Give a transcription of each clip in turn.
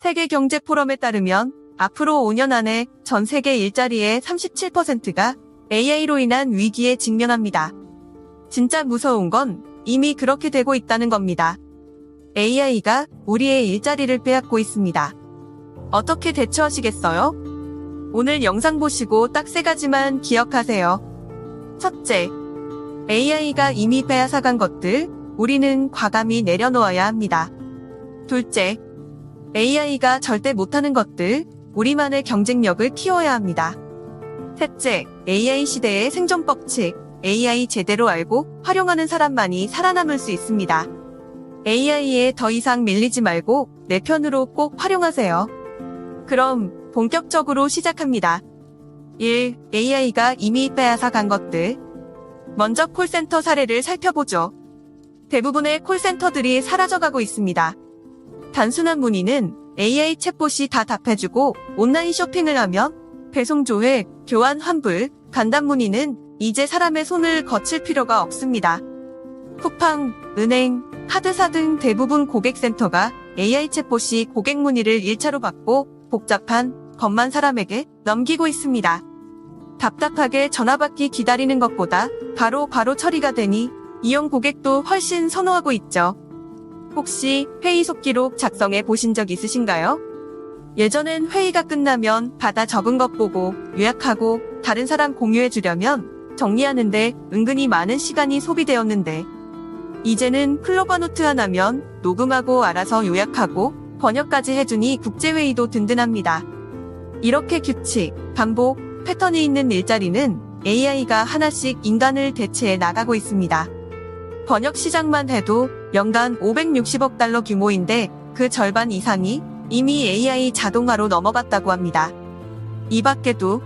세계경제포럼에 따르면 앞으로 5년 안에 전 세계 일자리의 37%가 AI로 인한 위기에 직면합니다. 진짜 무서운 건 이미 그렇게 되고 있다는 겁니다. AI가 우리의 일자리를 빼앗고 있습니다. 어떻게 대처하시겠어요? 오늘 영상 보시고 딱 3가지만 기억하세요. 첫째, AI가 이미 빼앗아간 것들, 우리는 과감히 내려놓아야 합니다. 둘째, AI가 절대 못하는 것들, 우리만의 경쟁력을 키워야 합니다. 셋째, AI 시대의 생존 법칙, AI 제대로 알고 활용하는 사람만이 살아남을 수 있습니다. AI에 더 이상 밀리지 말고 내 편으로 꼭 활용하세요. 그럼 본격적으로 시작합니다. 1. AI가 이미 빼앗아 간 것들. 먼저 콜센터 사례를 살펴보죠. 대부분의 콜센터들이 사라져가고 있습니다. 단순한 문의는 AI 챗봇이 다 답해주고 온라인 쇼핑을 하면 배송 조회, 교환 환불, 간단 문의는 이제 사람의 손을 거칠 필요가 없습니다. 쿠팡, 은행, 카드사 등 대부분 고객센터가 AI 챗봇이 고객 문의를 1차로 받고 복잡한 것만 사람에게 넘기고 있습니다. 답답하게 전화받기 기다리는 것보다 바로 처리가 되니 이용 고객도 훨씬 선호하고 있죠. 혹시 회의 속기록 작성해 보신 적 있으신가요? 예전엔 회의가 끝나면 받아 적은 것 보고 요약하고 다른 사람 공유해 주려면 정리하는데 은근히 많은 시간이 소비되었는데 이제는 클로버노트 하나면 녹음하고 알아서 요약하고 번역까지 해주니 국제회의도 든든합니다. 이렇게 규칙, 반복, 패턴이 있는 일자리는 AI가 하나씩 인간을 대체해 나가고 있습니다. 번역 시장만 해도 연간 560억 달러 규모인데 그 절반 이상이 이미 AI 자동화로 넘어갔다고 합니다. 이 밖에도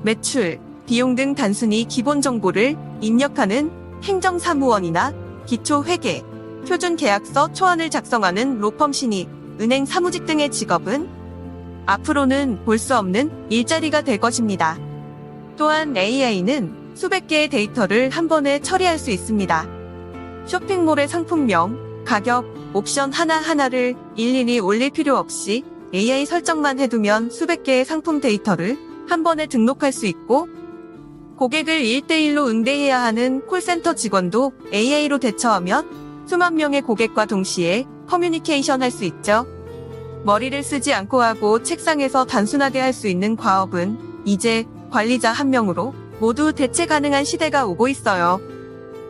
매출, 비용 등 단순히 기본 정보를 입력하는 행정사무원이나 기초회계, 표준계약서 초안을 작성하는 로펌 신입, 은행 사무직 등의 직업은 앞으로는 볼 수 없는 일자리가 될 것입니다. 또한 AI는 수백 개의 데이터를 한 번에 처리할 수 있습니다. 쇼핑몰의 상품명, 가격, 옵션 하나하나를 일일이 올릴 필요 없이 AI 설정만 해두면 수백 개의 상품 데이터를 한 번에 등록할 수 있고 고객을 1대1로 응대해야 하는 콜센터 직원도 AI로 대처하면 수만 명의 고객과 동시에 커뮤니케이션 할 수 있죠. 머리를 쓰지 않고 하고 책상에서 단순하게 할 수 있는 과업은 이제 관리자 한 명으로 모두 대체 가능한 시대가 오고 있어요.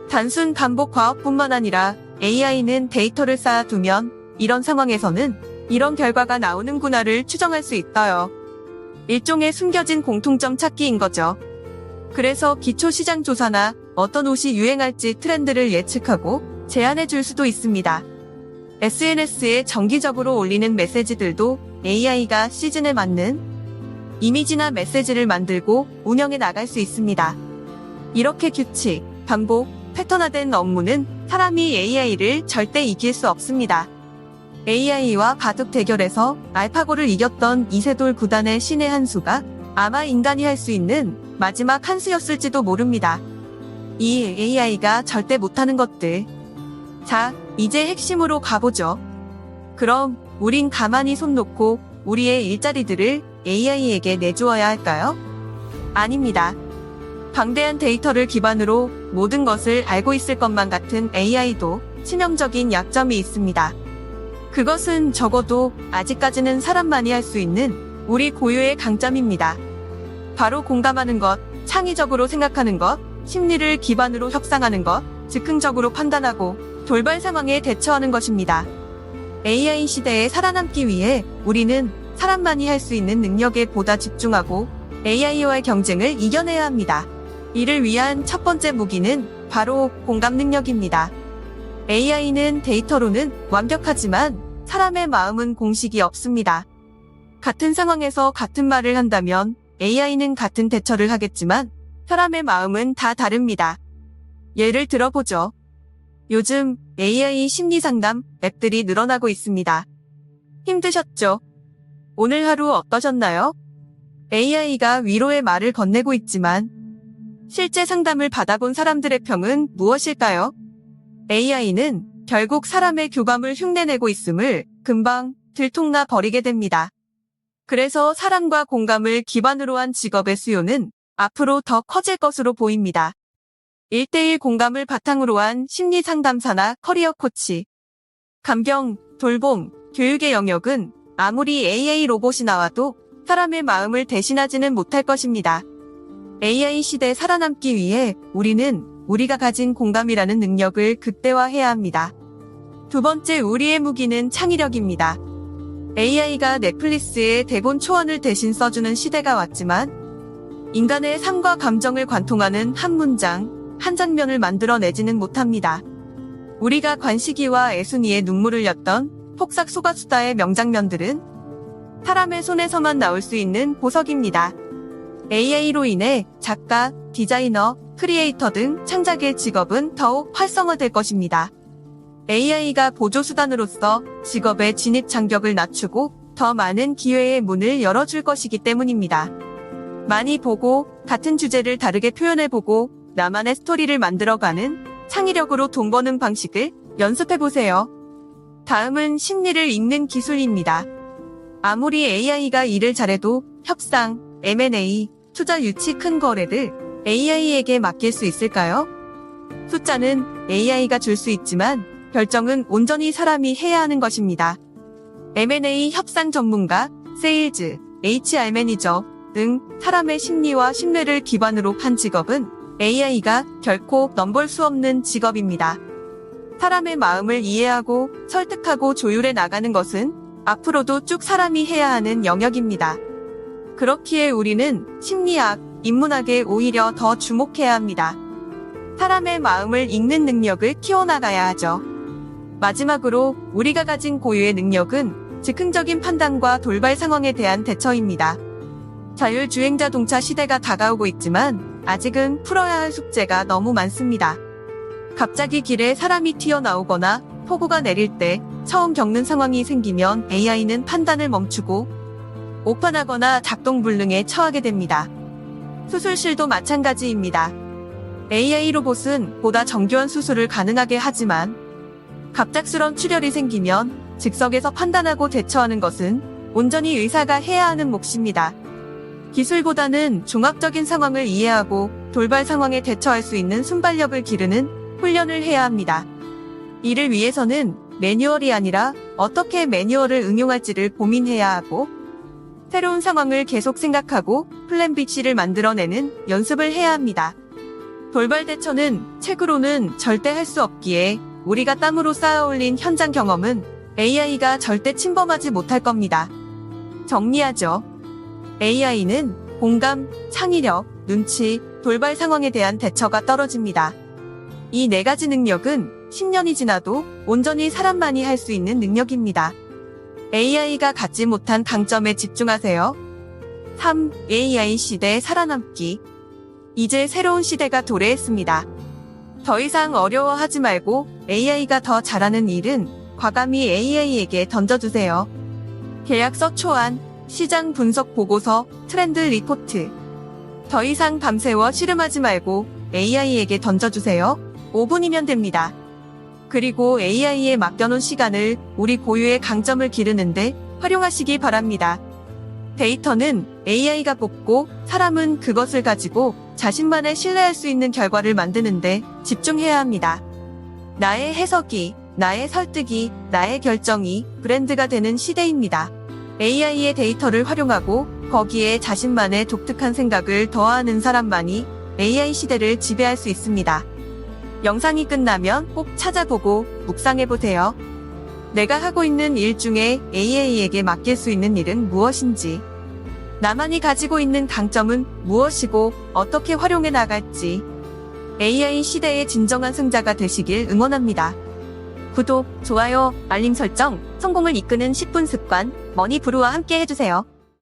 단순 반복 과업뿐만 아니라 AI는 데이터를 쌓아두면 이런 상황에서는 이런 결과가 나오는구나를 추정할 수 있어요. 일종의 숨겨진 공통점 찾기인 거죠. 그래서 기초시장 조사나 어떤 옷이 유행할지 트렌드를 예측하고 제안해 줄 수도 있습니다. SNS에 정기적으로 올리는 메시지들도 AI가 시즌에 맞는 이미지나 메시지를 만들고 운영해 나갈 수 있습니다. 이렇게 규칙, 반복, 패턴화된 업무는 사람이 AI를 절대 이길 수 없습니다. AI와 바둑 대결에서 알파고를 이겼던 이세돌 구단의 신의 한 수가 아마 인간이 할 수 있는 마지막 한 수였을지도 모릅니다. 이 AI가 절대 못하는 것들. 자, 이제 핵심으로 가보죠. 그럼 우린 가만히 손 놓고 우리의 일자리들을 AI에게 내주어야 할까요? 아닙니다. 방대한 데이터를 기반으로 모든 것을 알고 있을 것만 같은 AI도 치명적인 약점이 있습니다. 그것은 적어도 아직까지는 사람만이 할 수 있는 우리 고유의 강점입니다. 바로 공감하는 것, 창의적으로 생각하는 것, 심리를 기반으로 협상하는 것, 즉흥적으로 판단하고 돌발 상황에 대처하는 것입니다. AI 시대에 살아남기 위해 우리는 사람만이 할 수 있는 능력에 보다 집중하고 AI와의 경쟁을 이겨내야 합니다. 이를 위한 첫 번째 무기는 바로 공감 능력입니다. AI는 데이터로는 완벽하지만 사람의 마음은 공식이 없습니다. 같은 상황에서 같은 말을 한다면 AI는 같은 대처를 하겠지만 사람의 마음은 다 다릅니다. 예를 들어보죠. 요즘 AI 심리상담 앱들이 늘어나고 있습니다. 힘드셨죠? 오늘 하루 어떠셨나요? AI가 위로의 말을 건네고 있지만 실제 상담을 받아본 사람들의 평은 무엇일까요? AI는 결국 사람의 교감을 흉내내고 있음을 금방 들통나 버리게 됩니다. 그래서 사랑과 공감을 기반으로 한 직업의 수요는 앞으로 더 커질 것으로 보입니다. 1:1 공감을 바탕으로 한 심리 상담사나 커리어 코치, 감경, 돌봄, 교육의 영역은 아무리 AI 로봇이 나와도 사람의 마음을 대신하지는 못할 것입니다. AI 시대에 살아남기 위해 우리는 우리가 가진 공감이라는 능력을 극대화해야 합니다. 두 번째, 우리의 무기는 창의력입니다. AI가 넷플릭스의 대본 초안을 대신 써주는 시대가 왔지만 인간의 삶과 감정을 관통하는 한 문장, 한 장면을 만들어내지는 못합니다. 우리가 관식이와 애순이의 눈물을 흘렸던 폭삭 소가수다의 명장면들은 사람의 손에서만 나올 수 있는 보석입니다. AI로 인해 작가, 디자이너, 크리에이터 등 창작의 직업은 더욱 활성화될 것입니다. AI가 보조수단으로서 직업의 진입 장벽을 낮추고 더 많은 기회의 문을 열어줄 것이기 때문입니다. 많이 보고 같은 주제를 다르게 표현해보고 나만의 스토리를 만들어가는 창의력으로 돈 버는 방식을 연습해보세요. 다음은 심리를 읽는 기술입니다. 아무리 AI가 일을 잘해도 협상, M&A, 투자 유치 큰 거래를 AI에게 맡길 수 있을까요? 숫자는 AI가 줄 수 있지만 결정은 온전히 사람이 해야 하는 것입니다. M&A 협상 전문가, 세일즈, HR 매니저 등 사람의 심리와 신뢰를 기반으로 한 직업은 AI가 결코 넘볼 수 없는 직업입니다. 사람의 마음을 이해하고 설득하고 조율해 나가는 것은 앞으로도 쭉 사람이 해야 하는 영역입니다. 그렇기에 우리는 심리학, 인문학에 오히려 더 주목해야 합니다. 사람의 마음을 읽는 능력을 키워나가야 하죠. 마지막으로 우리가 가진 고유의 능력은 즉흥적인 판단과 돌발 상황에 대한 대처입니다. 자율주행 자동차 시대가 다가오고 있지만 아직은 풀어야 할 숙제가 너무 많습니다. 갑자기 길에 사람이 튀어나오거나 폭우가 내릴 때 처음 겪는 상황이 생기면 AI는 판단을 멈추고 오판하거나 작동불능에 처하게 됩니다. 수술실도 마찬가지입니다. AI 로봇은 보다 정교한 수술을 가능하게 하지만 갑작스런 출혈이 생기면 즉석에서 판단하고 대처하는 것은 온전히 의사가 해야 하는 몫입니다. 기술보다는 종합적인 상황을 이해하고 돌발 상황에 대처할 수 있는 순발력을 기르는 훈련을 해야 합니다. 이를 위해서는 매뉴얼이 아니라 어떻게 매뉴얼을 응용할지를 고민해야 하고 새로운 상황을 계속 생각하고 플랜 BC를 만들어내는 연습을 해야 합니다. 돌발 대처는 책으로는 절대 할 수 없기에 우리가 땀으로 쌓아올린 현장 경험은 AI가 절대 침범하지 못할 겁니다. 정리하죠. AI는 공감, 창의력, 눈치, 돌발 상황에 대한 대처가 떨어집니다. 이 네 가지 능력은 10년이 지나도 온전히 사람만이 할 수 있는 능력입니다. AI가 갖지 못한 강점에 집중하세요. 3. AI 시대에 살아남기. 이제 새로운 시대가 도래했습니다. 더 이상 어려워하지 말고 AI가 더 잘하는 일은 과감히 AI에게 던져주세요. 계약서 초안, 시장 분석 보고서, 트렌드 리포트. 더 이상 밤새워 씨름하지 말고 AI에게 던져주세요. 5분이면 됩니다. 그리고 AI에 맡겨놓은 시간을 우리 고유의 강점을 기르는데 활용하시기 바랍니다. 데이터는 AI가 뽑고 사람은 그것을 가지고 자신만의 신뢰할 수 있는 결과를 만드는데 집중해야 합니다. 나의 해석이, 나의 설득이, 나의 결정이 브랜드가 되는 시대입니다. AI의 데이터를 활용하고 거기에 자신만의 독특한 생각을 더하는 사람만이 AI 시대를 지배할 수 있습니다. 영상이 끝나면 꼭 찾아보고 묵상해보세요. 내가 하고 있는 일 중에 AI에게 맡길 수 있는 일은 무엇인지, 나만이 가지고 있는 강점은 무엇이고 어떻게 활용해 나갈지, AI 시대의 진정한 승자가 되시길 응원합니다. 구독, 좋아요, 알림 설정, 성공을 이끄는 10분 습관, 머니브루와 함께 해주세요.